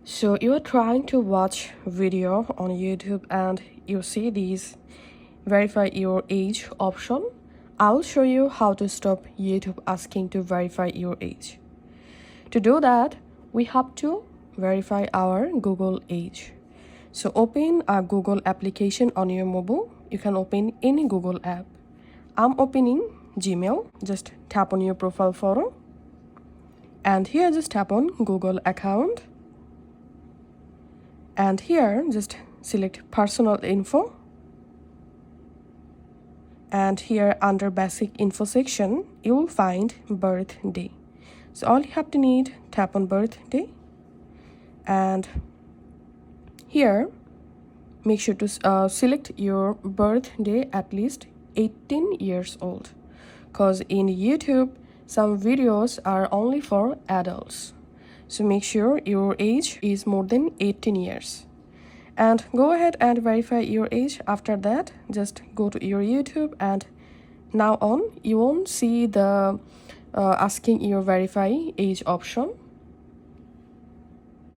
So you are trying to watch video on YouTube and you see these verify your age option. I'll show you how to stop YouTube asking to verify your age. To do that, we have to verify our Google age. So open a Google application on your mobile. You can open any Google app. I'm opening Gmail. Just tap on your profile photo. And here just tap on Google account. And here just select personal info. And here under basic info section, you will find birthday. So all you have to need, tap on birthday. And here, make sure to select your birthday at least 18 years old. Because in YouTube, some videos are only for adults. So make sure your age is more than 18 years. And go ahead and verify your age. After that, just go to your YouTube and now on, you won't see the asking your verify age option.